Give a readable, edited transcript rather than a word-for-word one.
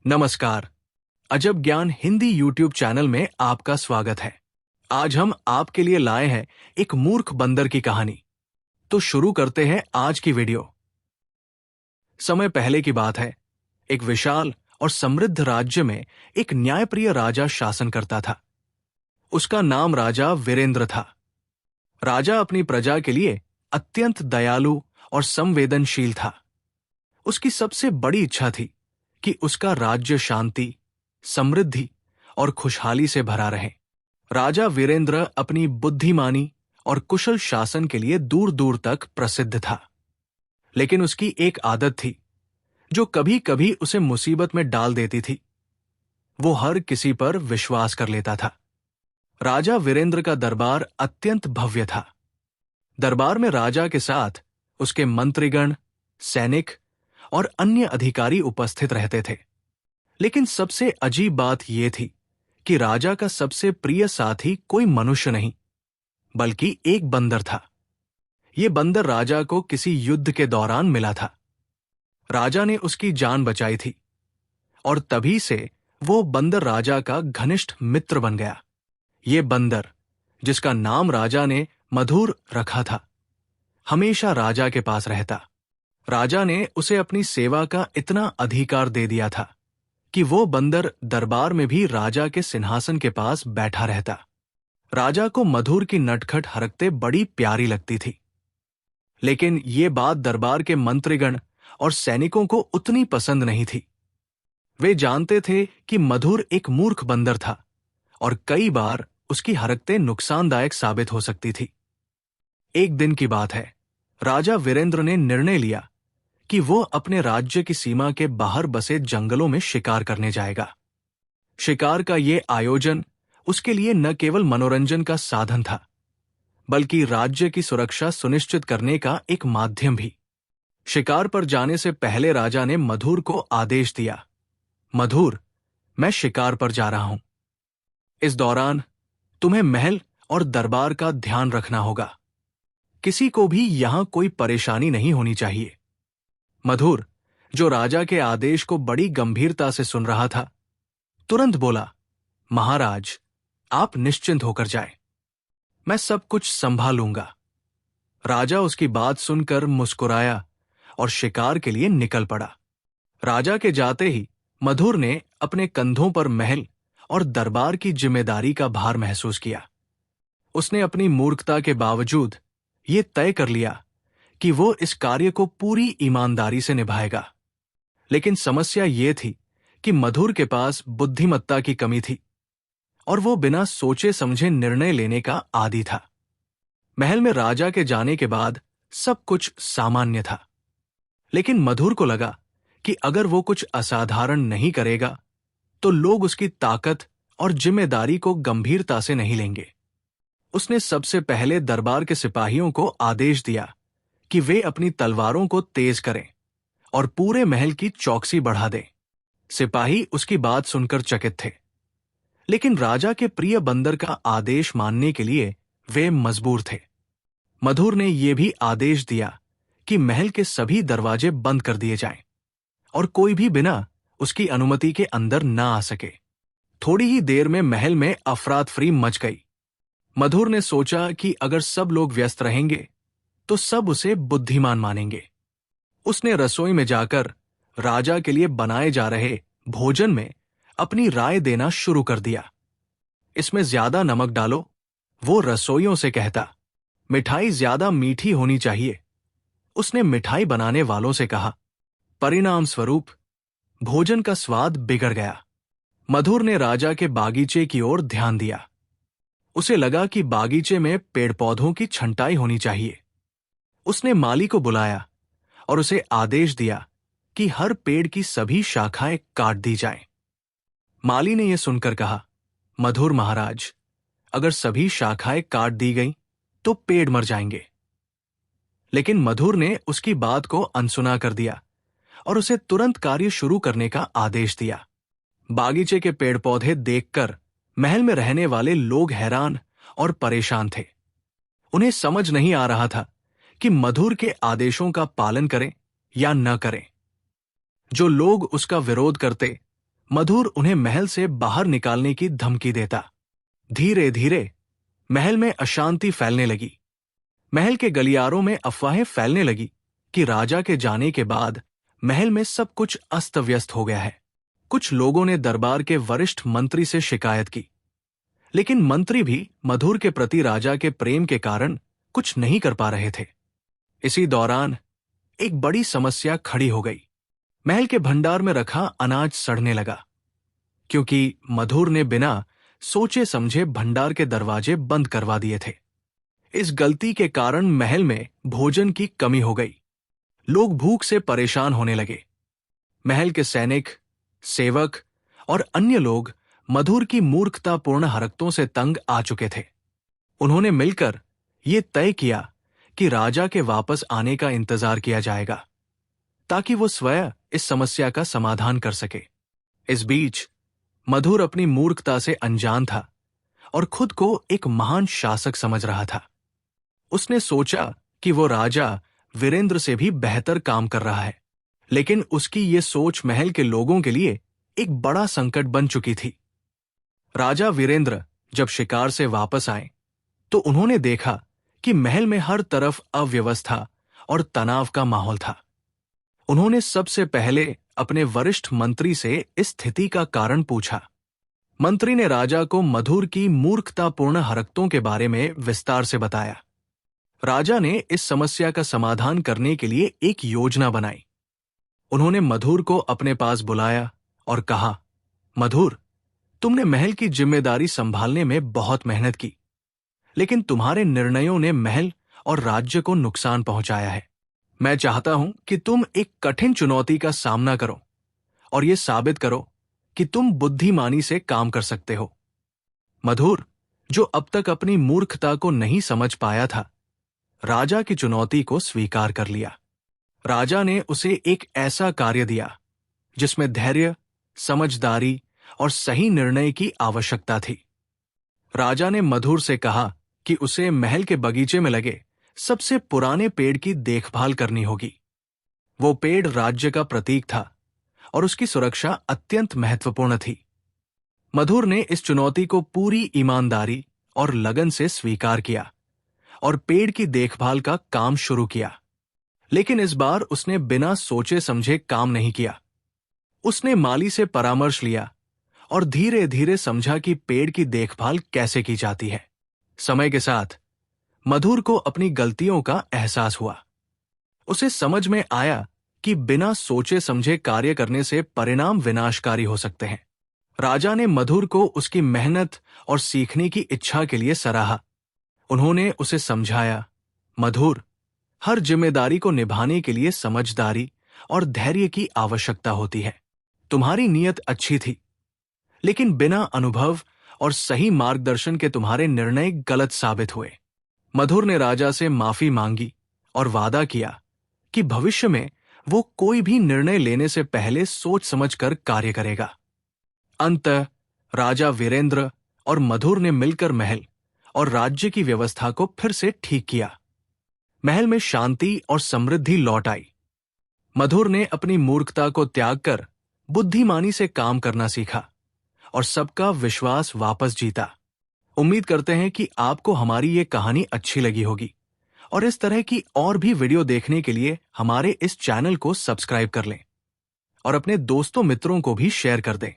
नमस्कार। अजब ज्ञान हिंदी यूट्यूब चैनल में आपका स्वागत है। आज हम आपके लिए लाए हैं एक मूर्ख बंदर की कहानी। तो शुरू करते हैं आज की वीडियो। समय पहले की बात है। एक विशाल और समृद्ध राज्य में एक न्यायप्रिय राजा शासन करता था। उसका नाम राजा वीरेंद्र था। राजा अपनी प्रजा के लिए अत्यंत दयालु और संवेदनशील था। उसकी सबसे बड़ी इच्छा थी कि उसका राज्य शांति, समृद्धि और खुशहाली से भरा रहे। राजा वीरेंद्र अपनी बुद्धिमानी और कुशल शासन के लिए दूर दूर तक प्रसिद्ध था। लेकिन उसकी एक आदत थी जो कभी कभी उसे मुसीबत में डाल देती थी। वो हर किसी पर विश्वास कर लेता था। राजा वीरेंद्र का दरबार अत्यंत भव्य था। दरबार में राजा के साथ उसके मंत्रीगण, सैनिक और अन्य अधिकारी उपस्थित रहते थे। लेकिन सबसे अजीब बात यह थी कि राजा का सबसे प्रिय साथी कोई मनुष्य नहीं, बल्कि एक बंदर था। यह बंदर राजा को किसी युद्ध के दौरान मिला था। राजा ने उसकी जान बचाई थी और तभी से वो बंदर राजा का घनिष्ठ मित्र बन गया। ये बंदर, जिसका नाम राजा ने मधुर रखा था, हमेशा राजा के पास रहता। राजा ने उसे अपनी सेवा का इतना अधिकार दे दिया था कि वो बंदर दरबार में भी राजा के सिंहासन के पास बैठा रहता। राजा को मधुर की नटखट हरकतें बड़ी प्यारी लगती थी। लेकिन ये बात दरबार के मंत्रीगण और सैनिकों को उतनी पसंद नहीं थी। वे जानते थे कि मधुर एक मूर्ख बंदर था और कई बार उसकी हरकतें नुकसानदायक साबित हो सकती थी। एक दिन की बात है। राजा वीरेंद्र ने निर्णय लिया कि वो अपने राज्य की सीमा के बाहर बसे जंगलों में शिकार करने जाएगा। शिकार का ये आयोजन उसके लिए न केवल मनोरंजन का साधन था, बल्कि राज्य की सुरक्षा सुनिश्चित करने का एक माध्यम भी। शिकार पर जाने से पहले राजा ने मधुर को आदेश दिया, मधुर, मैं शिकार पर जा रहा हूं। इस दौरान तुम्हें महल और दरबार का ध्यान रखना होगा। किसी को भी यहां कोई परेशानी नहीं होनी चाहिए। मधुर, जो राजा के आदेश को बड़ी गंभीरता से सुन रहा था, तुरंत बोला, महाराज, आप निश्चिंत होकर जाएं। मैं सब कुछ संभाल लूंगा। राजा उसकी बात सुनकर मुस्कुराया और शिकार के लिए निकल पड़ा। राजा के जाते ही मधुर ने अपने कंधों पर महल और दरबार की जिम्मेदारी का भार महसूस किया। उसने अपनी मूर्खता के बावजूद ये तय कर लिया कि वो इस कार्य को पूरी ईमानदारी से निभाएगा। लेकिन समस्या ये थी कि मधुर के पास बुद्धिमत्ता की कमी थी और वो बिना सोचे समझे निर्णय लेने का आदी था। महल में राजा के जाने के बाद सब कुछ सामान्य था, लेकिन मधुर को लगा कि अगर वो कुछ असाधारण नहीं करेगा तो लोग उसकी ताकत और जिम्मेदारी को गंभीरता से नहीं लेंगे। उसने सबसे पहले दरबार के सिपाहियों को आदेश दिया कि वे अपनी तलवारों को तेज करें और पूरे महल की चौकसी बढ़ा दें। सिपाही उसकी बात सुनकर चकित थे, लेकिन राजा के प्रिय बंदर का आदेश मानने के लिए वे मजबूर थे। मधुर ने यह भी आदेश दिया कि महल के सभी दरवाजे बंद कर दिए जाएं और कोई भी बिना उसकी अनुमति के अंदर ना आ सके। थोड़ी ही देर में महल में अफरातफरी मच गई। मधुर ने सोचा कि अगर सब लोग व्यस्त रहेंगे तो सब उसे बुद्धिमान मानेंगे। उसने रसोई में जाकर राजा के लिए बनाए जा रहे भोजन में अपनी राय देना शुरू कर दिया। इसमें ज्यादा नमक डालो, वो रसोइयों से कहता। मिठाई ज्यादा मीठी होनी चाहिए, उसने मिठाई बनाने वालों से कहा। परिणाम स्वरूप भोजन का स्वाद बिगड़ गया। मधुर ने राजा के बागीचे की ओर ध्यान दिया। उसे लगा कि बागीचे में पेड़ पौधों की छंटाई होनी चाहिए। उसने माली को बुलाया और उसे आदेश दिया कि हर पेड़ की सभी शाखाएं काट दी जाएं। माली ने यह सुनकर कहा, मधुर महाराज, अगर सभी शाखाएं काट दी गईं तो पेड़ मर जाएंगे। लेकिन मधुर ने उसकी बात को अनसुना कर दिया और उसे तुरंत कार्य शुरू करने का आदेश दिया। बागीचे के पेड़ पौधे देखकर महल में रहने वाले लोग हैरान और परेशान थे। उन्हें समझ नहीं आ रहा था कि मधुर के आदेशों का पालन करें या न करें। जो लोग उसका विरोध करते मधुर उन्हें महल से बाहर निकालने की धमकी देता। धीरे धीरे महल में अशांति फैलने लगी। महल के गलियारों में अफवाहें फैलने लगी कि राजा के जाने के बाद महल में सब कुछ अस्त व्यस्त हो गया है। कुछ लोगों ने दरबार के वरिष्ठ मंत्री से शिकायत की, लेकिन मंत्री भी मधुर के प्रति राजा के प्रेम के कारण कुछ नहीं कर पा रहे थे। इसी दौरान एक बड़ी समस्या खड़ी हो गई। महल के भंडार में रखा अनाज सड़ने लगा, क्योंकि मधुर ने बिना सोचे समझे भंडार के दरवाजे बंद करवा दिए थे। इस गलती के कारण महल में भोजन की कमी हो गई। लोग भूख से परेशान होने लगे। महल के सैनिक, सेवक और अन्य लोग मधुर की मूर्खतापूर्ण हरकतों से तंग आ चुके थे। उन्होंने मिलकर ये तय किया कि राजा के वापस आने का इंतजार किया जाएगा, ताकि वो स्वयं इस समस्या का समाधान कर सके। इस बीच मधुर अपनी मूर्खता से अनजान था और खुद को एक महान शासक समझ रहा था। उसने सोचा कि वो राजा वीरेंद्र से भी बेहतर काम कर रहा है, लेकिन उसकी ये सोच महल के लोगों के लिए एक बड़ा संकट बन चुकी थी। राजा वीरेंद्र जब शिकार से वापस आए तो उन्होंने देखा कि महल में हर तरफ अव्यवस्था और तनाव का माहौल था। उन्होंने सबसे पहले अपने वरिष्ठ मंत्री से इस स्थिति का कारण पूछा। मंत्री ने राजा को मधुर की मूर्खतापूर्ण हरकतों के बारे में विस्तार से बताया। राजा ने इस समस्या का समाधान करने के लिए एक योजना बनाई। उन्होंने मधुर को अपने पास बुलाया और कहा, मधुर, तुमने महल की जिम्मेदारी संभालने में बहुत मेहनत की, लेकिन तुम्हारे निर्णयों ने महल और राज्य को नुकसान पहुंचाया है। मैं चाहता हूं कि तुम एक कठिन चुनौती का सामना करो और यह साबित करो कि तुम बुद्धिमानी से काम कर सकते हो। मधुर, जो अब तक अपनी मूर्खता को नहीं समझ पाया था, राजा की चुनौती को स्वीकार कर लिया। राजा ने उसे एक ऐसा कार्य दिया जिसमें धैर्य, समझदारी और सही निर्णय की आवश्यकता थी। राजा ने मधुर से कहा कि उसे महल के बगीचे में लगे सबसे पुराने पेड़ की देखभाल करनी होगी। वो पेड़ राज्य का प्रतीक था और उसकी सुरक्षा अत्यंत महत्वपूर्ण थी। मधुर ने इस चुनौती को पूरी ईमानदारी और लगन से स्वीकार किया और पेड़ की देखभाल का काम शुरू किया। लेकिन इस बार उसने बिना सोचे समझे काम नहीं किया। उसने माली से परामर्श लिया और धीरे धीरे समझा कि पेड़ की देखभाल कैसे की जाती है। समय के साथ मधुर को अपनी गलतियों का एहसास हुआ। उसे समझ में आया कि बिना सोचे समझे कार्य करने से परिणाम विनाशकारी हो सकते हैं। राजा ने मधुर को उसकी मेहनत और सीखने की इच्छा के लिए सराहा। उन्होंने उसे समझाया, मधुर, हर जिम्मेदारी को निभाने के लिए समझदारी और धैर्य की आवश्यकता होती है। तुम्हारी नीयत अच्छी थी, लेकिन बिना अनुभव और सही मार्गदर्शन के तुम्हारे निर्णय गलत साबित हुए। मधुर ने राजा से माफी मांगी और वादा किया कि भविष्य में वो कोई भी निर्णय लेने से पहले सोच समझकर कार्य करेगा। अंततः राजा वीरेंद्र और मधुर ने मिलकर महल और राज्य की व्यवस्था को फिर से ठीक किया। महल में शांति और समृद्धि लौट आई। मधुर ने अपनी मूर्खता को त्याग कर बुद्धिमानी से काम करना सीखा और सबका विश्वास वापस जीता। उम्मीद करते हैं कि आपको हमारी ये कहानी अच्छी लगी होगी और इस तरह की और भी वीडियो देखने के लिए हमारे इस चैनल को सब्सक्राइब कर लें और अपने दोस्तों मित्रों को भी शेयर कर दें।